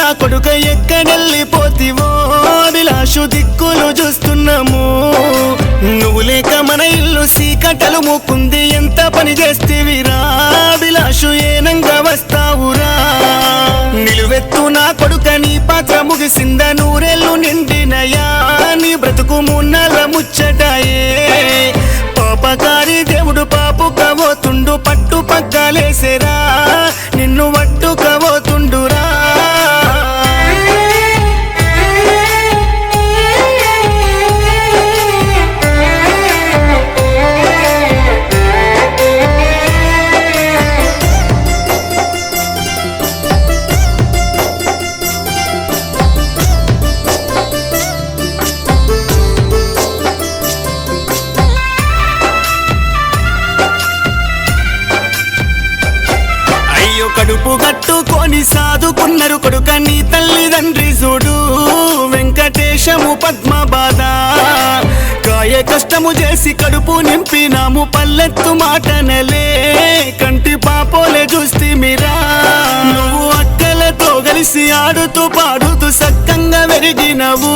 నా కొడుక ఎక్కడెళ్ళిపోతివో అభిలాషు దిక్కులు చూస్తున్నాము నువ్వు లేక మన ఇల్లు సీకటలు మూకుంది ఎంత పని చేస్తేవిరా అభిలాషు ఏనంగా వస్తావురా నిలువెత్తు నా కొడుక నీ పాత్ర ముగిసింద నూరేళ్ళు నిండినయా నీ బ్రతుకు మున్నల ముచ్చటాయే పాపకారి దేవుడు పాపు కవోతుండు పట్టు పక్కలేసేరా నిన్ను వట్టు కవోతుండురా కడుపు కట్టుకొని సాదుకున్నారు కొడుక నీ తల్లిదండ్రి చూడు వెంకటేశము పద్మ బాధ కాయ కష్టము చేసి కడుపు నింపినాము పల్లెత్తు మాటనలే కంటి పాపోలే చూస్తే మీరా నువ్వు అక్కలతో కలిసి ఆడుతూ పాడుతూ సక్కంగా వెరిగినవు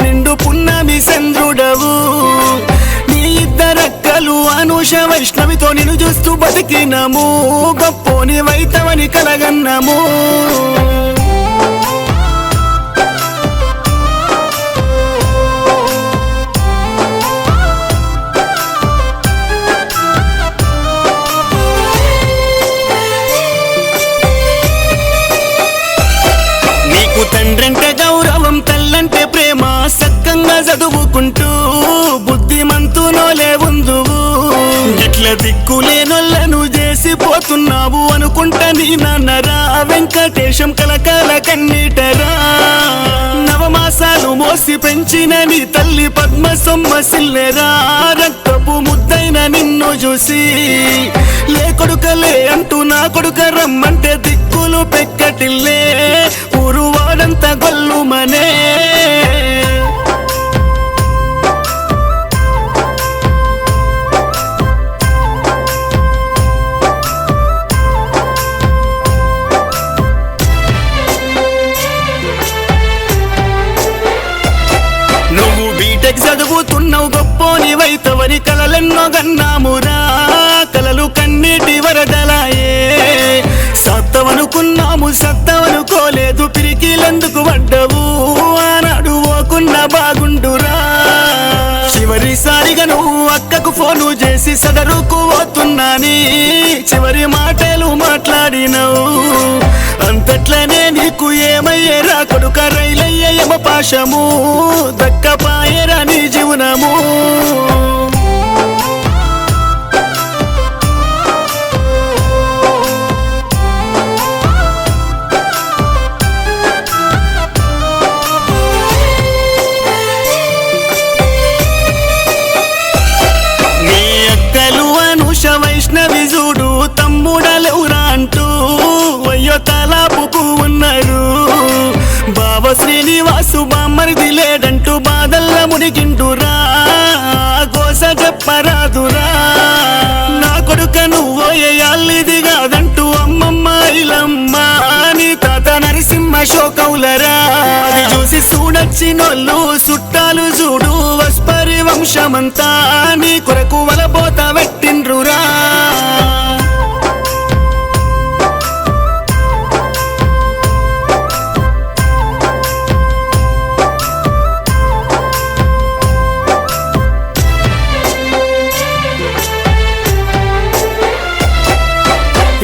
నిండు పున్నమి చంద్రుడవు ఇద్దరక్కలు అనూష వైష్ణవితో నిన్ను చూస్తూ బతికినము గొప్పోని వైతవని కలగన్నము నీకు తండ్రంటే గౌరవం తల్లంటే ప్రేమ సక్కంగా చదువుకుంటూ బుద్ధిమంతునోలే ఉందువు ఎట్ల దిక్కులేనొల్లను చేసిపోతున్నావు అనుకుంటా నీ నాన్నరా వెంకటేశం కలకాల కన్నీటరా నవమాసాలు మోసి పెంచిన నీ తల్లి పద్మ సొమ్మసిల్లెరా రక్తపు ముద్దైన నిన్ను చూసి లే కొడుకలే అంటూ నా కొడుక రమ్మంటే దిక్కులు పెక్కటిల్లే ఊరు వాడంతా గొల్లుమనే నువ్వు బీటెక్ చదువుతున్నావు గొప్పోని వైతవని కలలెన్నో గన్నామురా కలలు కన్నీటి వరదలాయే సత్తవనుకున్నాము సత్తవనుకోలేదు పిరికిలెందుకు పడ్డవు ఆనాడు ఓకున్న బాగుండురా చివరిసారిగా నువ్వు అక్కకు ఫోను చేసి సదరుకు పోతున్నాని చివరి మాటలు మాట్లాడినవు అంతట్లనే నీకు ఏమయ్యేరా కొడుక రైలయ్య యమపాశము దక్కపాయేరా నీ జీవనము నీ అక్కలు అనూష వైష్ణవి చూడు తమ్ముడలెవురా అంటూ అయ్యో తలాపుకు ఉన్నారు బావ శ్రీనివాసు బామ్మరిది లేడంటూ బాధల్ల మునిగిండురా గోస చెప్పరాదురా నా కొడుక నువ్వోయేయాళ్ళిది కాదంటూ అమ్మమ్మ ఇలమ్మ నీ తాత నరసింహ శోకౌలరా అది చూసి చూడొచ్చినోళ్ళు చుట్టాలు చూడు వస్పరి వంశమంతా నీ కొరకు వలబోత పెట్టిండ్రురా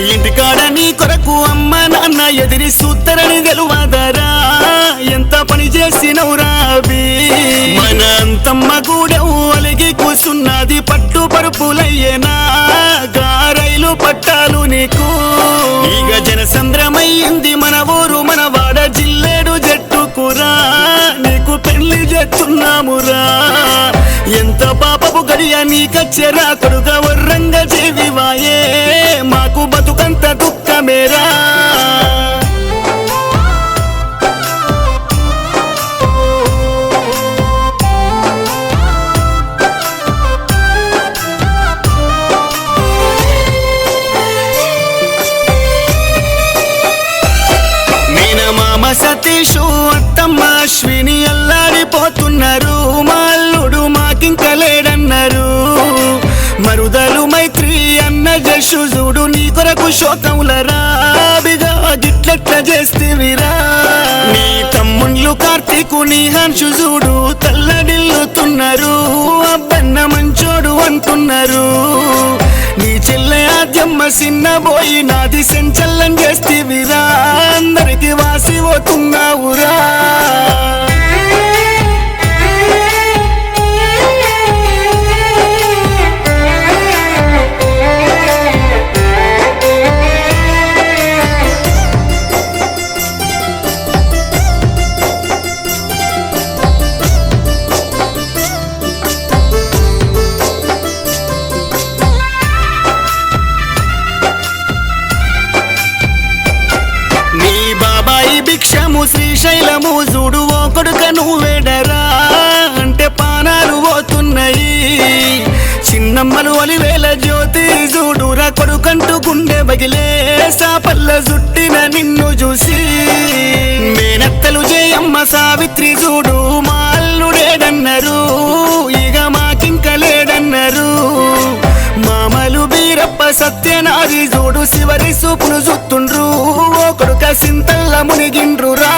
ఇంటికాడ నీ కొరకు అమ్మ నాన్న ఎదిరి సూత్తరని తెలువదరా ఎంత పని చేసినవురా అవి మన అంతమ్మ గూడెవు అలిగి కూసున్నది పట్టు పరుపులయ్యేనా గారైలు పట్టాలు నీకు ఇక జనసంద్రమయ్యింది మన ఊరు మన వాడ జిల్లేడు జట్టుకురా నీకు పెళ్లి చేస్తున్నామురా ఎంత పాపపు గడియ నీకచ్చెరా కొడుక వర్రంగ జీవివాయే మాకు బతుకంత దుఃఖమేరా అంటున్నారు. మరుదలు మైత్రి అన్న జషు చూడు నీ కొరకు శోకముల రాబిగా గిట్లెట్ల చేస్తేవిరా. నీ తమ్ముళ్ళు కార్తీకు నీ హంచు చూడు తల్లడిల్లుతున్నారు. అబ్బన్న మంచోడు అంటున్నారు. నీ చెల్లె ఆద్యమ్మ సిన్నబోయి నాది సెంచల్లం చేస్తేవిరా. అందరికి వాసిపోతున్నావురా. భిక్షము శ్రీశైలము చూడు ఓ కొడుక నువ్వేడరా అంటే పానాలు పోతున్నాయి. చిన్నమ్మలు అలివేల జ్యోతి చూడురా కొడుకంటూ గుండె బగిలే సాపల్ల జుట్టిన నిన్ను చూసి. మేనత్తలు జయమ్మ సావిత్రి చూడు మా అల్లుడేడన్నారు. ఇక మాకింక లేడన్నారు. మామలు బీరప్ప సత్యనాది చూడు శివరి సూపును చూస్తుండ్రు. ఓ కొడుక సింతల్ల మునిగిండ్రురా.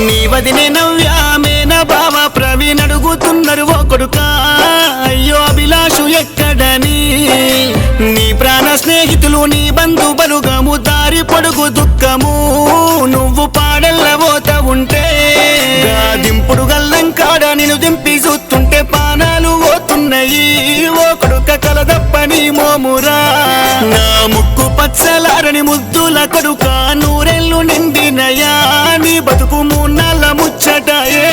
నీ వదినే నవ్యా మేన బావ ప్రవీణ్ అడుగుతున్నారు ఓ కొడుక అయ్యో అభిలాషు ఎక్కడని. నీ ప్రాణ స్నేహితులు నీ బంధు బలుగము దారి పొడుగు దుఃఖము నువ్వు పాడల్ల పోత ఉంటే. దింపుడు గల్లం కాడ నిన్ను దింపి చూస్తుంటే పానాలు పోతున్నాయి. ఓ కొడుక కలదప్పని మోమురా. నా ముక్కు పచ్చలారని ముద్దుల కొడుక నూరెళ్ళు నిండినయా. నీ బతుకు మూన్నాళ్ళ ముచ్చటాయే.